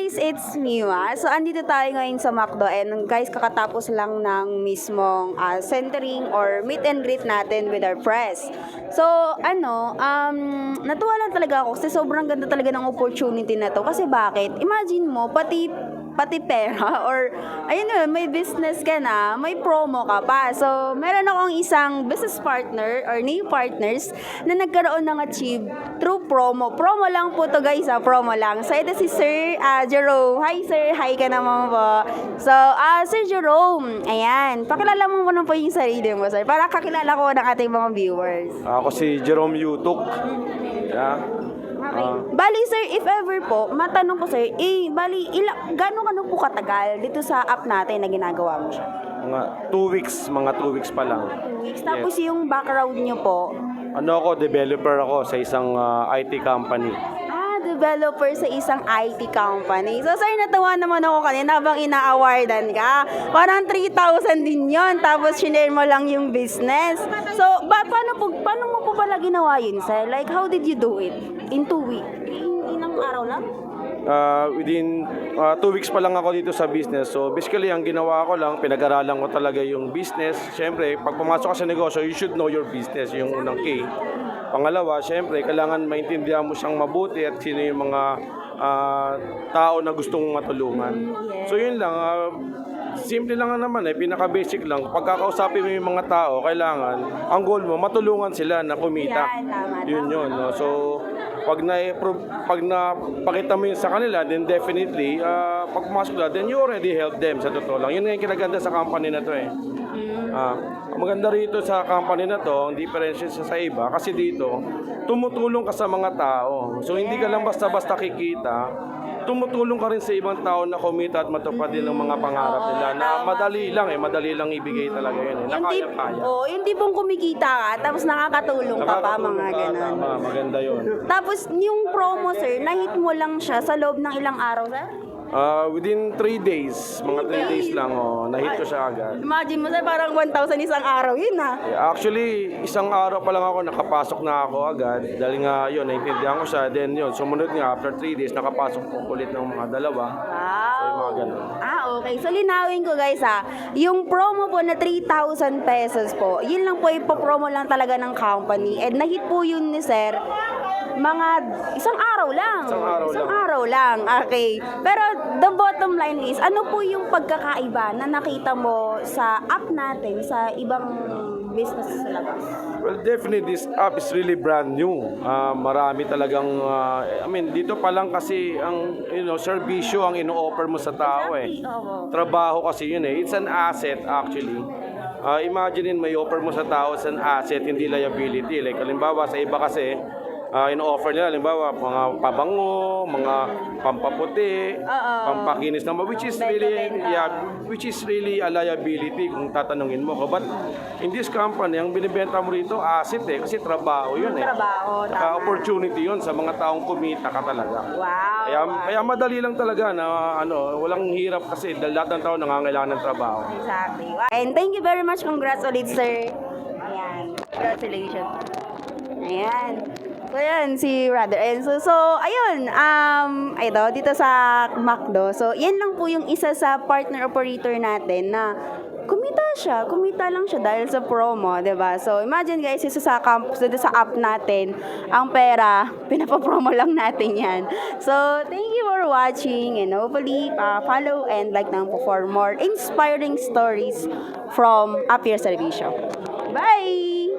guys, it's Miwa. So, andito tayo ngayon sa McDo and guys, kakatapos lang ng mismong centering or meet and greet natin with our press. So, natuwa lang talaga ako kasi sobrang ganda talaga ng opportunity na to. Kasi bakit? Imagine mo, pati pera or ayun na, may business ka na, may promo ka pa. So, meron akong isang business partner or new partners na nagkaroon ng achieve through promo. Promo lang po to guys, promo lang. So, ito si Sir Jerome. Hi Sir, hi ka naman po. So, Sir Jerome, ayan, pakilala mo muna po yung sarili mo, Sir, para kakilala ko ng ating mga viewers. Ako si Jerome Yutok. Yeah. Okay. Bali sir, if ever po, matanong ko sir, gano'n po katagal dito sa app natin na ginagawa mo siya? Mga 2 weeks pa lang. 2 weeks. Tapos yung background nyo po? Developer ako sa isang IT company. Developer sa isang IT company. So sir, natawa naman ako kanina habang ina-awardan ka. Parang 3,000 din yon. Tapos shinare mo lang yung business. So, paano mo po pala ginawa yun sir? Like, how did you do it? In 2 weeks? Ilang araw lang? Within 2 weeks pa lang ako dito sa business. So basically, ang ginawa ko lang, pinag-aralan ko talaga yung business. Siyempre, pag pumasok ka sa negosyo, you should know your business, yung unang key. Pangalawa, siyempre, kailangan maintindihan mo siyang mabuti at sino yung mga tao na gustong matulungan. So yun lang, simple lang naman pinaka-basic lang. Pagkakausapin mo yung mga tao, kailangan, ang goal mo, matulungan sila na kumita. Yun. No? So, pag napakita mo yun sa kanila, then definitely, pag pumasok na, then you already help them sa totoo lang. Yun nga yung kinaganda sa company na to Ang maganda rito sa company na to, ang differential sa iba, kasi dito, tumutulong ka sa mga tao. So, hindi ka lang basta-basta kikita, tumutulong ka rin sa ibang tao na kumita at matupad din ng mga pangarap nila na madali lang ibigay talaga yun. Nakaya-kaya. Yung tipong kumikita ka, tapos nakakatulong ka pa, mga ganun. Tama, maganda yun. Tapos, yung promo, sir, na-hit mo lang siya sa loob ng ilang araw, sir? Within 3 days, mga 3 days lang, na-hit ko siya agad. Imagine mo, sir, parang 1,000 isang araw yun, ha? Actually, isang araw pa lang ako, nakapasok na ako agad. Dahil nga yun, naintindihan ko siya. Then yun, sumunod nga, after 3 days, nakapasok ko ulit ng mga dalawa. Wow. So yung mga ganun. Okay. So, linawin ko guys yung promo po na 3,000 pesos po, yun lang po ipopromo lang talaga ng company. And na-hit po yun ni sir, mga isang araw lang. Isang araw lang. Okay. Pero the bottom line is, ano po yung pagkakaiba na nakita mo sa app natin sa ibang business sa labas? Well, definitely this app is really brand new. Marami talagang dito pa lang kasi ang serbisyo ang ino-offer mo sa tao Trabaho kasi yun It's an asset actually. Imaginein may offer mo sa tao as an asset, hindi liability. Like halimbawa sa iba kasi ino-offer nila, halimbawa, mga pabango, mga pampaputi, pampakinis naman, which is really a liability kung tatanungin mo ko. But in this company, ang binibenta mo rito, asset kasi trabaho yun Trabaho, tama. Opportunity yun sa mga taong kumita ka talaga. Wow. Kaya madali lang talaga na walang hirap kasi lahat ng tao nangangailangan ng trabaho. Exactly. And thank you very much. Congrats ulit, sir. Ayan. Congratulations. Ayan. So, yan, si Brother Enzo. So, ayun, dito sa McDo. So, yan lang po yung isa sa partner operator natin na kumita lang siya dahil sa promo, 'di ba? So, imagine guys, isa sa app natin, ang pera, pinapapromo lang natin 'yan. So, thank you for watching and hopefully follow and like nang for more inspiring stories from Up Here Servicio. Bye!